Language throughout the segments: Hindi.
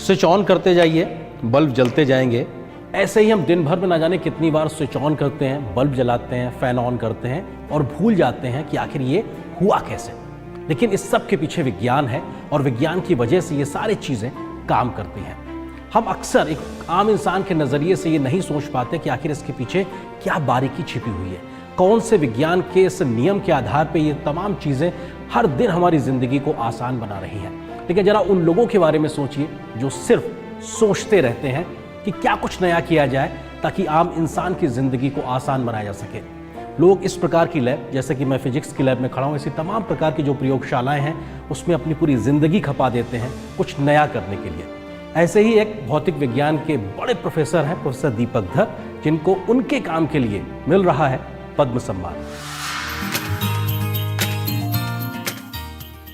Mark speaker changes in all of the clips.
Speaker 1: स्विच ऑन करते जाइए, बल्ब जलते जाएंगे। ऐसे ही हम दिन भर में ना जाने कितनी बार स्विच ऑन करते हैं, बल्ब जलाते हैं, फैन ऑन करते हैं और भूल जाते हैं कि आखिर ये हुआ कैसे। लेकिन इस सब के पीछे विज्ञान है और विज्ञान की वजह से ये सारी चीज़ें काम करती हैं। हम अक्सर एक आम इंसान के नज़रिए से ये नहीं सोच पाते कि आखिर इसके पीछे क्या बारीकी छिपी हुई है, कौन से विज्ञान के इस नियम के आधार पर ये तमाम चीज़ें हर दिन हमारी ज़िंदगी को आसान बना रही हैं। लेकिन ज़रा उन लोगों के बारे में सोचिए जो सिर्फ सोचते रहते हैं कि क्या कुछ नया किया जाए ताकि आम इंसान की ज़िंदगी को आसान बनाया जा सके। लोग इस प्रकार की लैब, जैसे कि मैं फिजिक्स की लैब में खड़ा हूँ, ऐसी तमाम प्रकार की जो प्रयोगशालाएं हैं उसमें अपनी पूरी ज़िंदगी खपा देते हैं कुछ नया करने के लिए। ऐसे ही एक भौतिक विज्ञान के बड़े प्रोफेसर हैं प्रोफेसर दीपक धर, जिनको उनके काम के लिए मिल रहा है पद्म सम्मान।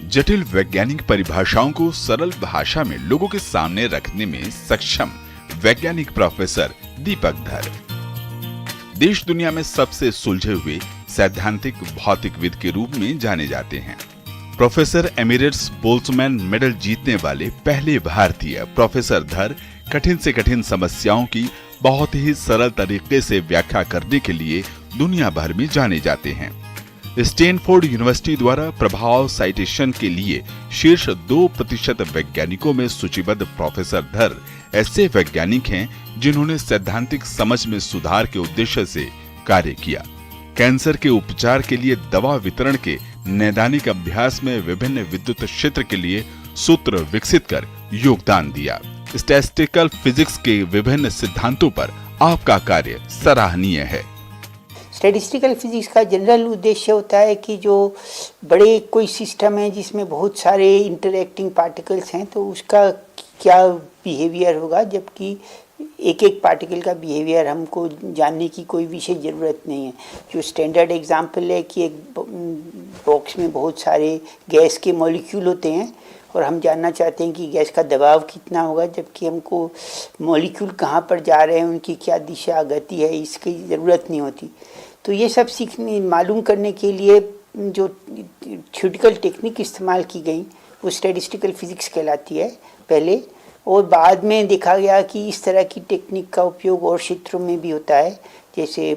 Speaker 2: जटिल वैज्ञानिक परिभाषाओं को सरल भाषा में लोगों के सामने रखने में सक्षम वैज्ञानिक प्रोफेसर दीपक धर देश दुनिया में सबसे सुलझे हुए सैद्धांतिक भौतिकविद के रूप में जाने जाते हैं। प्रोफेसर एमिरेट्स बोल्ट्जमैन मेडल जीतने वाले पहले भारतीय प्रोफेसर धर कठिन से कठिन समस्याओं की बहुत ही सरल तरीके से व्याख्या करने के लिए दुनिया भर में जाने जाते हैं। स्टैनफोर्ड यूनिवर्सिटी द्वारा प्रभाव साइटेशन के लिए शीर्ष 2% वैज्ञानिकों में सूचीबद्ध प्रोफेसर धर ऐसे वैज्ञानिक हैं जिन्होंने सैद्धांतिक समझ में सुधार के उद्देश्य से कार्य किया। कैंसर के उपचार के लिए दवा वितरण के नैदानिक अभ्यास में विभिन्न विद्युत क्षेत्र के लिए सूत्र विकसित कर योगदान दिया। स्टैटिस्टिकल फिजिक्स के विभिन्न सिद्धांतों पर आपका कार्य सराहनीय है।
Speaker 3: स्टैटिस्टिकल फिजिक्स का जनरल उद्देश्य होता है कि जो बड़े कोई सिस्टम है जिसमें बहुत सारे इंटरैक्टिंग पार्टिकल्स हैं तो उसका क्या बिहेवियर होगा, जबकि एक एक पार्टिकल का बिहेवियर हमको जानने की कोई विशेष ज़रूरत नहीं है। जो स्टैंडर्ड एग्जांपल है कि एक बॉक्स में बहुत सारे गैस के मॉलिक्यूल होते हैं और हम जानना चाहते हैं कि गैस का दबाव कितना होगा, जबकि हमको मॉलिक्यूल कहाँ पर जा रहे हैं, उनकी क्या दिशा गति है, इसकी ज़रूरत नहीं होती। तो ये सब सीखने मालूम करने के लिए जो थ्योरेटिकल टेक्निक इस्तेमाल की गई वो स्टैटिस्टिकल फिजिक्स कहलाती है पहले, और बाद में देखा गया कि इस तरह की टेक्निक का उपयोग और क्षेत्रों में भी होता है, जैसे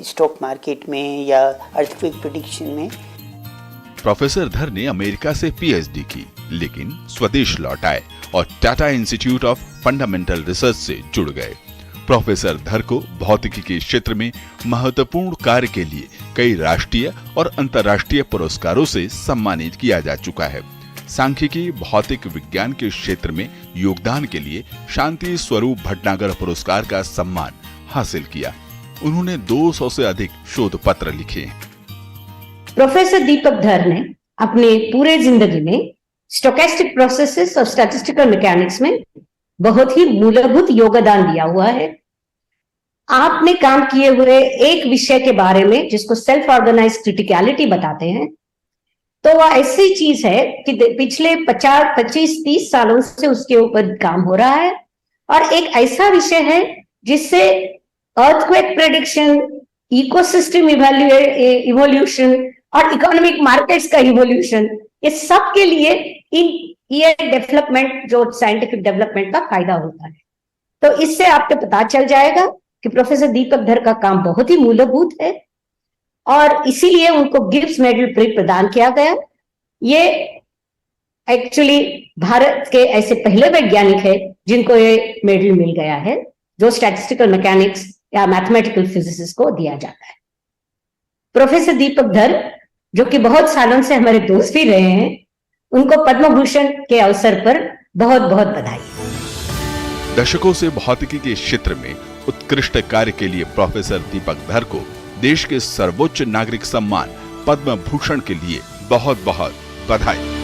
Speaker 3: स्टॉक मार्केट में या अर्थक्वेक प्रेडिक्शन में।
Speaker 2: प्रोफेसर धर ने अमेरिका से पीएचडी की, लेकिन स्वदेश लौट आए और Tata institute of fundamental research से जुड़ गए। प्रोफेसर धर को भौतिकी के क्षेत्र में महत्वपूर्ण कार्य के लिए कई राष्ट्रीय और अंतर्राष्ट्रीय पुरस्कारों से सम्मानित किया जा चुका है। सांख्यिकी भौतिक विज्ञान के क्षेत्र में योगदान के लिए शांति स्वरूप भटनागर पुरस्कार का सम्मान हासिल किया। उन्होंने 200 से अधिक शोध पत्र लिखे।
Speaker 4: प्रोफेसर दीपक धर ने अपनी पूरे जिंदगी में स्टोकेस्टिक प्रोसेसेस और स्टैटिस्टिकल मैकेनिक्स में बहुत ही मूलभूत योगदान दिया हुआ है। आपने काम किए हुए एक विषय के बारे में जिसको सेल्फ ऑर्गेनाइज क्रिटिकलिटी बताते हैं, तो वह ऐसी चीज है कि पिछले 25-30 सालों से उसके ऊपर काम हो रहा है और एक ऐसा विषय है जिससे अर्थक्वेक प्रेडिक्शन, इकोसिस्टम इवोल्यूशन और इकोनॉमिक मार्केट्स का इवोल्यूशन, ये सब के लिए ये डेवलपमेंट जो साइंटिफिक डेवलपमेंट का फायदा होता है। तो इससे आपको पता चल जाएगा कि प्रोफेसर दीपक धर का काम बहुत ही मूलभूत है और इसीलिए उनको गिब्स मेडल प्रदान किया गया। ये एक्चुअली भारत के ऐसे पहले वैज्ञानिक है जिनको ये मेडल मिल गया है, जो स्टैटिस्टिकल मैकेनिक्स या मैथमेटिकल फिजिक्स को दिया जाता है। प्रोफेसर दीपक धर, जो कि बहुत सालों से हमारे दोस्त भी रहे हैं, उनको पद्म भूषण के अवसर पर बहुत बहुत बधाई।
Speaker 2: दशकों से भौतिकी के क्षेत्र में उत्कृष्ट कार्य के लिए प्रोफेसर दीपक धर को देश के सर्वोच्च नागरिक सम्मान पद्म भूषण के लिए बहुत बहुत बधाई।